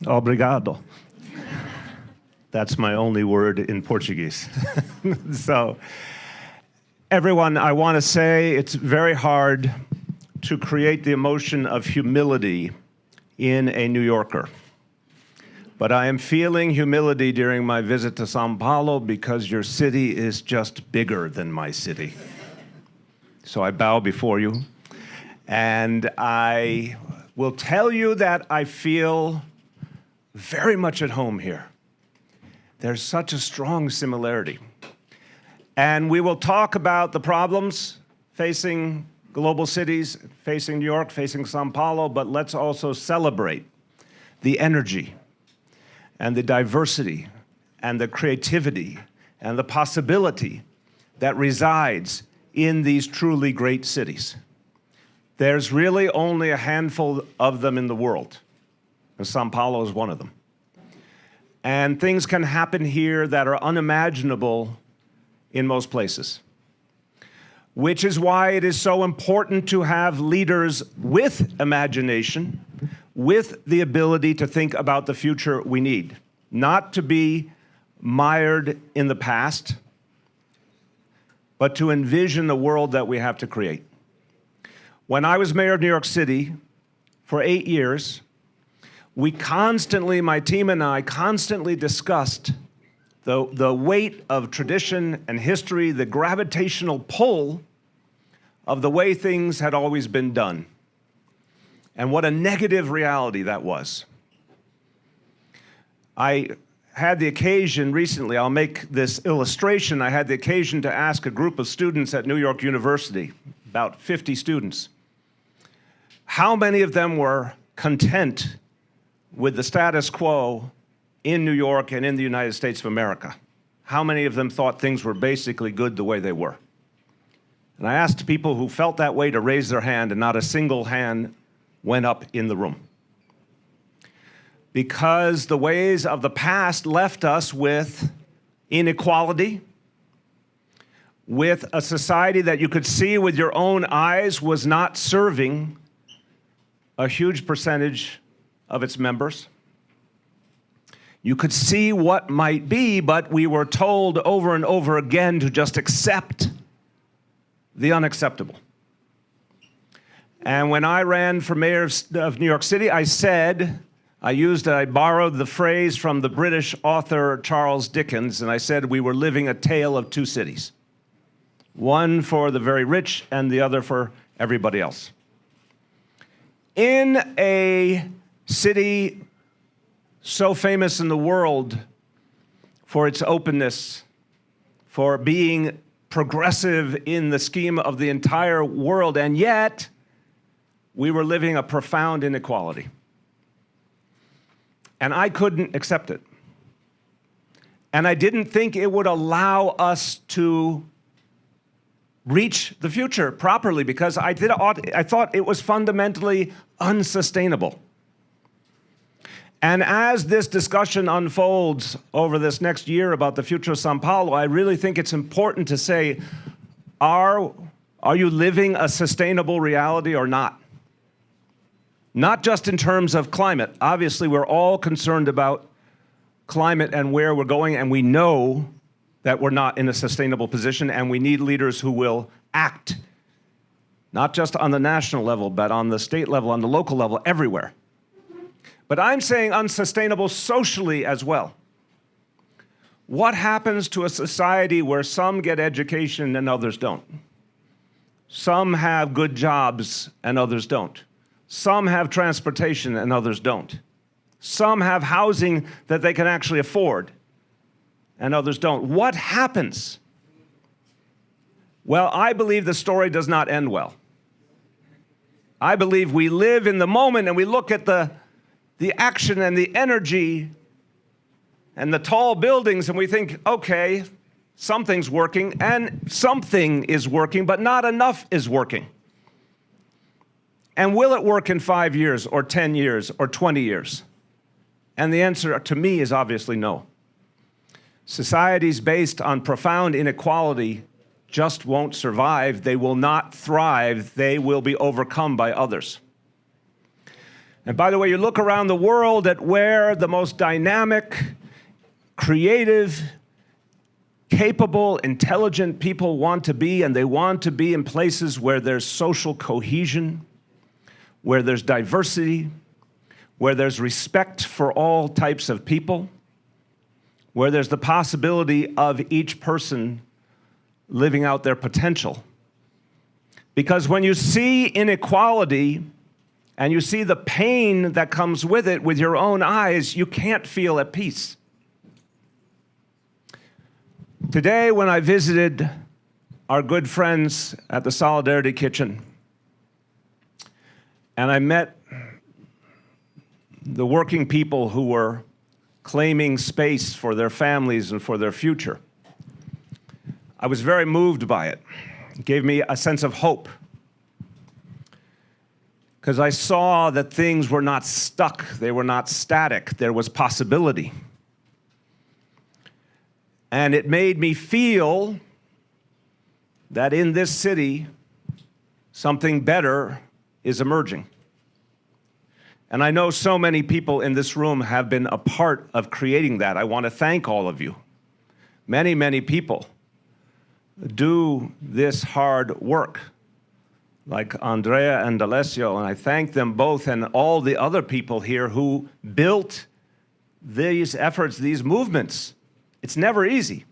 Obrigado. That's my only word in Portuguese. So, everyone, I want to say it's very hard to create the emotion of humility in a New Yorker. But I am feeling humility during my visit to São Paulo because your city is just bigger than my city. So I bow before you. And I will tell you that I feel very much at home here. There's such a strong similarity. And we will talk about the problems facing global cities, facing New York, facing São Paulo, but let's also celebrate the energy and the diversity and the creativity and the possibility that resides in these truly great cities. There's really only a handful of them in the world, and São Paulo is one of them. And things can happen here that are unimaginable in most places, which is why it is so important to have leaders with imagination, with the ability to think about the future we need, not to be mired in the past, but to envision the world that we have to create. When I was mayor of New York City for 8 years, my team and I constantly discussed the weight of tradition and history, the gravitational pull of the way things had always been done, and what a negative reality that was. I had the occasion recently, I'll make this illustration, I had the occasion to ask a group of students at New York University, about 50 students, how many of them were content with the status quo in New York and in the United States of America? How many of them thought things were basically good the way they were? And I asked people who felt that way to raise their hand, and not a single hand went up in the room. Because the ways of the past left us with inequality, with a society that you could see with your own eyes was not serving a huge percentage of its members. You could see what might be, but we were told over and over again to just accept the unacceptable. And when I ran for mayor of New York City, I borrowed the phrase from the British author Charles Dickens, and I said we were living a tale of two cities. One for the very rich and the other for everybody else. In a city so famous in the world for its openness, for being progressive in the scheme of the entire world, and yet we were living a profound inequality. And I couldn't accept it. And I didn't think it would allow us to reach the future properly, because I thought it was fundamentally unsustainable. And as this discussion unfolds over this next year about the future of São Paulo, I really think it's important to say, are you living a sustainable reality or not? Not just in terms of climate. Obviously, we're all concerned about climate and where we're going, and we know that we're not in a sustainable position, and we need leaders who will act, not just on the national level, but on the state level, on the local level, everywhere. But I'm saying unsustainable socially as well. What happens to a society where some get education and others don't? Some have good jobs and others don't. Some have transportation and others don't. Some have housing that they can actually afford and others don't. What happens? Well, I believe the story does not end well. I believe we live in the moment and we look at the action and the energy and the tall buildings and we think, okay, something's working, and something is working, but not enough is working. And will it work in 5 years or 10 years or 20 years? And the answer to me is obviously no. Societies based on profound inequality just won't survive. They will not thrive. They will be overcome by others. And by the way, you look around the world at where the most dynamic, creative, capable, intelligent people want to be, and they want to be in places where there's social cohesion, where there's diversity, where there's respect for all types of people, where there's the possibility of each person living out their potential. Because when you see inequality and you see the pain that comes with it with your own eyes, you can't feel at peace. Today, when I visited our good friends at the Solidarity Kitchen, and I met the working people who were claiming space for their families and for their future, I was very moved by it. It gave me a sense of hope, because I saw that things were not stuck, they were not static, there was possibility. And it made me feel that in this city, something better is emerging. And I know so many people in this room have been a part of creating that. I want to thank all of you. Many, many people do this hard work, like Andrea and Alessio, and I thank them both and all the other people here who built these efforts, these movements. It's never easy.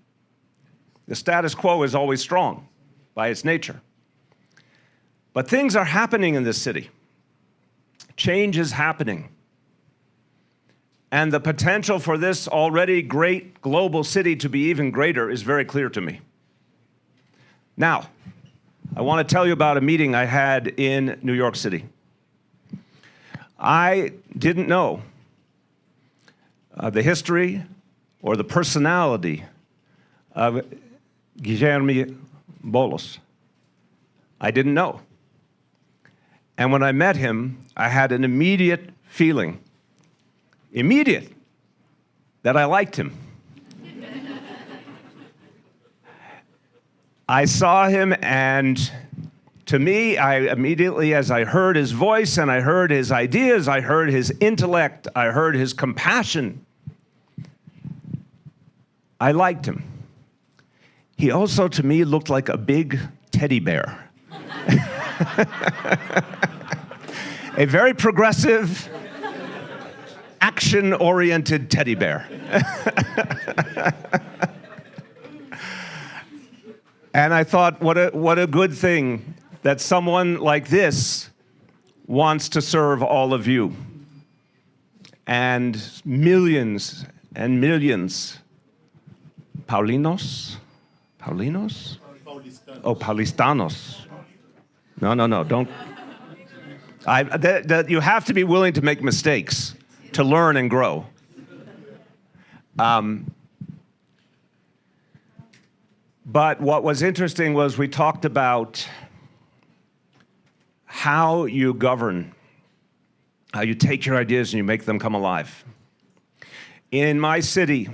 The status quo is always strong by its nature. But things are happening in this city. Change is happening. And the potential for this already great global city to be even greater is very clear to me. Now, I want to tell you about a meeting I had in New York City. I didn't know the history or the personality of Guilherme Boulos. I didn't know. And when I met him, I had an immediate feeling, that I liked him. I saw him, and to me, I immediately, as I heard his voice and I heard his ideas, I heard his intellect, I heard his compassion, I liked him. He also, to me, looked like a big teddy bear. A very progressive, action-oriented teddy bear. And I thought, what a good thing that someone like this wants to serve all of you. And millions and millions. Paulinos? Paulinos? Oh, Paulistanos. No, don't. You have to be willing to make mistakes to learn and grow. But what was interesting was we talked about how you govern, how you take your ideas and you make them come alive. In my city,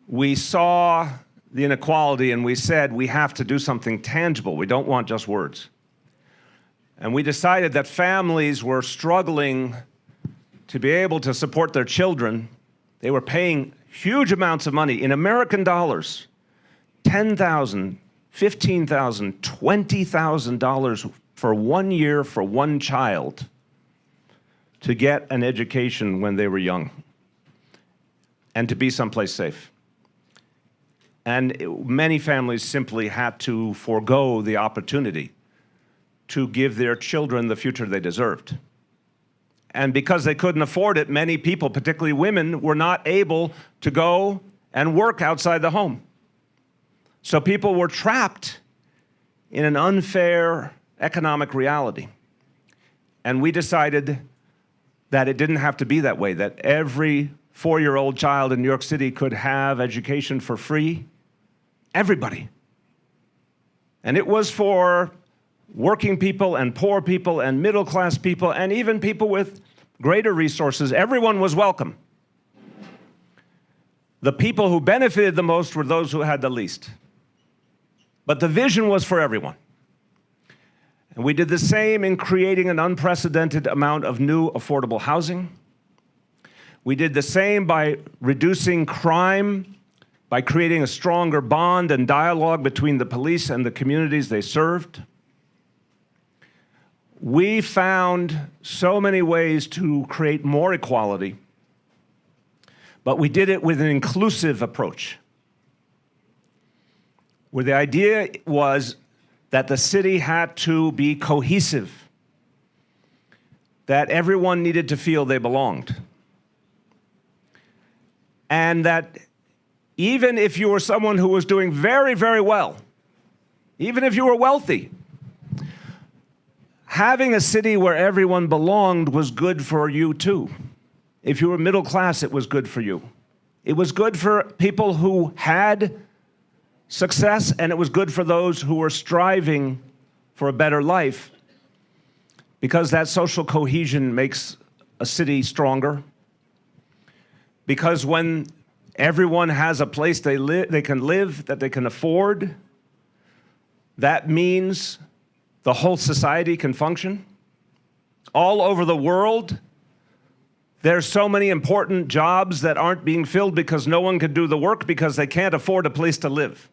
we saw the inequality and we said we have to do something tangible. We don't want just words. And we decided that families were struggling to be able to support their children. They were paying huge amounts of money in American dollars, $10,000, $15,000, $20,000 for 1 year for one child to get an education when they were young and to be someplace safe. And many families simply had to forego the opportunity to give their children the future they deserved. And because they couldn't afford it, many people, particularly women, were not able to go and work outside the home. So people were trapped in an unfair economic reality. And we decided that it didn't have to be that way, that every 4-year-old child in New York City could have education for free. Everybody. And it was for working people and poor people and middle-class people and even people with greater resources. Everyone was welcome. The people who benefited the most were those who had the least. But the vision was for everyone. And we did the same in creating an unprecedented amount of new affordable housing. We did the same by reducing crime, by creating a stronger bond and dialogue between the police and the communities they served. We found so many ways to create more equality, but we did it with an inclusive approach, where the idea was that the city had to be cohesive, that everyone needed to feel they belonged, and that even if you were someone who was doing very, very well, even if you were wealthy, having a city where everyone belonged was good for you too. If you were middle class, it was good for you. It was good for people who had success, and it was good for those who were striving for a better life, because that social cohesion makes a city stronger. Because when everyone has a place they can live, that they can afford, that means the whole society can function. All over the world, there's so many important jobs that aren't being filled because no one can do the work because they can't afford a place to live.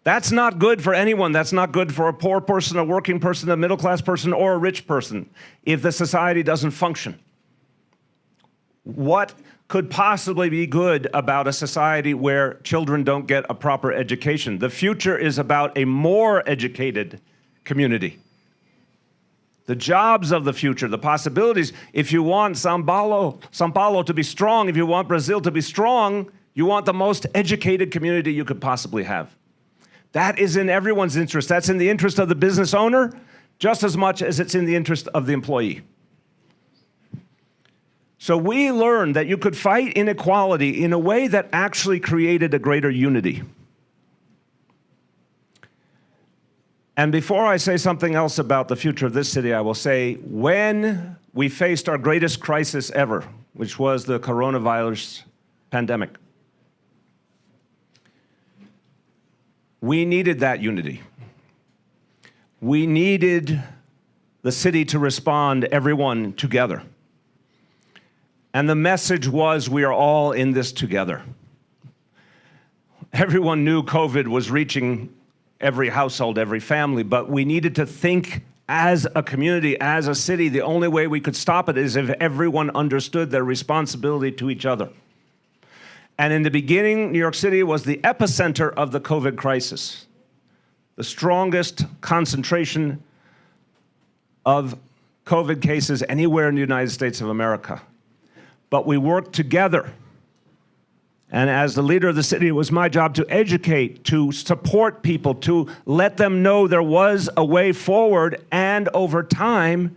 That's not good for anyone. That's not good for a poor person, a working person, a middle-class person, or a rich person if the society doesn't function. What could possibly be good about a society where children don't get a proper education? The future is about a more educated community. The jobs of the future, the possibilities. If you want São Paulo to be strong, if you want Brazil to be strong, you want the most educated community you could possibly have. That is in everyone's interest. That's in the interest of the business owner just as much as it's in the interest of the employee. So we learned that you could fight inequality in a way that actually created a greater unity. And before I say something else about the future of this city, I will say, when we faced our greatest crisis ever, which was the coronavirus pandemic, we needed that unity. We needed the city to respond, everyone together. And the message was, we are all in this together. Everyone knew COVID was reaching every household, every family, but we needed to think as a community, as a city. The only way we could stop it is if everyone understood their responsibility to each other. And in the beginning, New York City was the epicenter of the COVID crisis, the strongest concentration of COVID cases anywhere in the United States of America. But we worked together. And as the leader of the city, it was my job to educate, to support people, to let them know there was a way forward. And over time,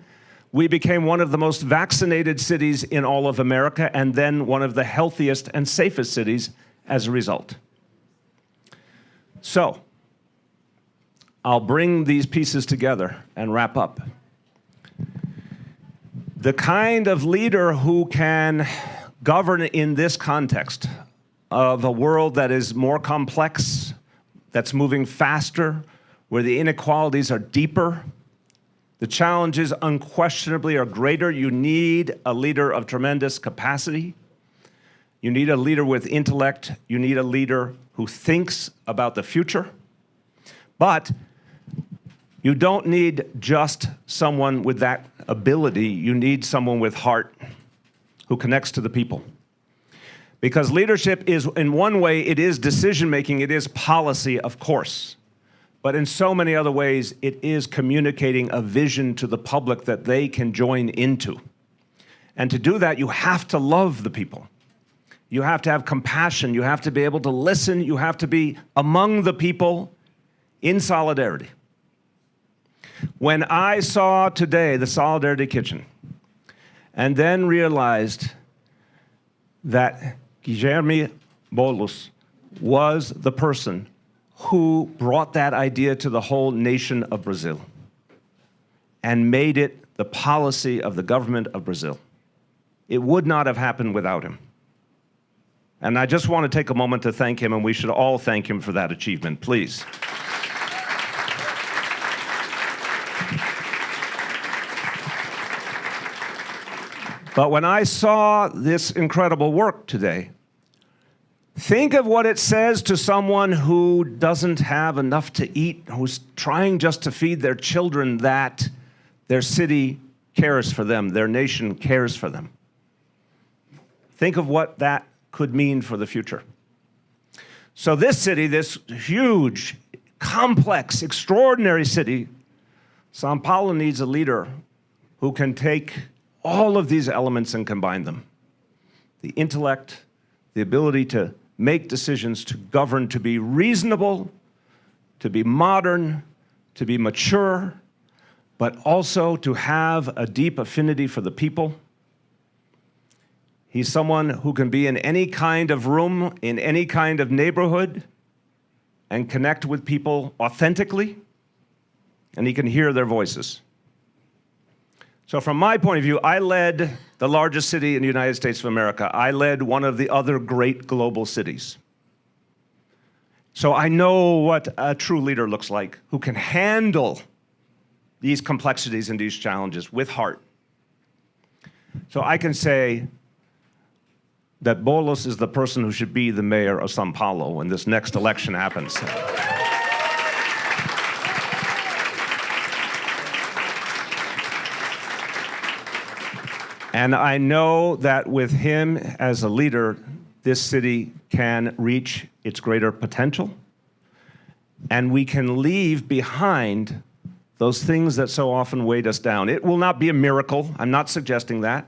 we became one of the most vaccinated cities in all of America, and then one of the healthiest and safest cities as a result. So, I'll bring these pieces together and wrap up. The kind of leader who can govern in this context of a world that is more complex, that's moving faster, where the inequalities are deeper, the challenges unquestionably are greater. You need a leader of tremendous capacity. You need a leader with intellect. You need a leader who thinks about the future. But you don't need just someone with that ability. You need someone with heart who connects to the people. Because leadership is, in one way, it is decision-making, it is policy, of course. But in so many other ways, it is communicating a vision to the public that they can join into. And to do that, you have to love the people. You have to have compassion. You have to be able to listen. You have to be among the people in solidarity. When I saw today the Solidarity Kitchen, and then realized that Guilherme Boulos was the person who brought that idea to the whole nation of Brazil and made it the policy of the government of Brazil, it would not have happened without him. And I just want to take a moment to thank him, and we should all thank him for that achievement, please. But when I saw this incredible work today, think of what it says to someone who doesn't have enough to eat, who's trying just to feed their children, that their city cares for them, their nation cares for them. Think of what that could mean for the future. So this city, this huge, complex, extraordinary city, Sao Paulo needs a leader who can take all of these elements and combine them. The intellect, the ability to make decisions, to govern, to be reasonable, to be modern, to be mature, but also to have a deep affinity for the people. He's someone who can be in any kind of room, in any kind of neighborhood, and connect with people authentically, and he can hear their voices. So from my point of view, I led the largest city in the United States of America. I led one of the other great global cities. So I know what a true leader looks like, who can handle these complexities and these challenges with heart. So I can say that Boulos is the person who should be the mayor of Sao Paulo when this next election happens. And I know that with him as a leader, this city can reach its greater potential, and we can leave behind those things that so often weighed us down. It will not be a miracle. I'm not suggesting that.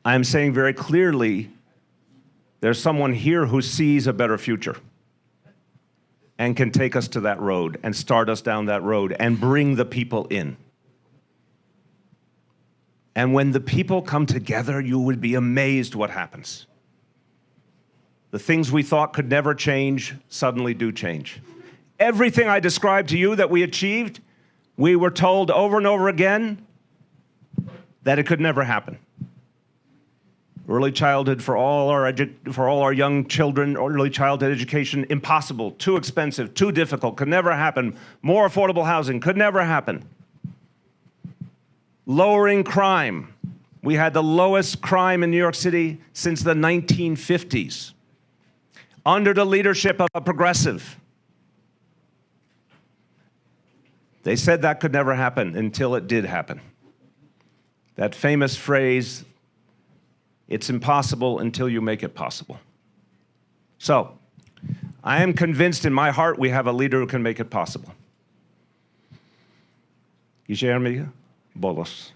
I'm saying very clearly, there's someone here who sees a better future and can take us to that road and start us down that road and bring the people in. And when the people come together, you would be amazed what happens. The things we thought could never change suddenly do change. Everything I described to you that we achieved, we were told over and over again that it could never happen. Early childhood for all our young children, early childhood education, impossible, too expensive, too difficult, could never happen. More affordable housing, could never happen. Lowering crime. We had the lowest crime in New York City since the 1950s, under the leadership of a progressive. They said that could never happen until it did happen. That famous phrase, it's impossible until you make it possible. So, I am convinced in my heart we have a leader who can make it possible. Guilherme Boulos.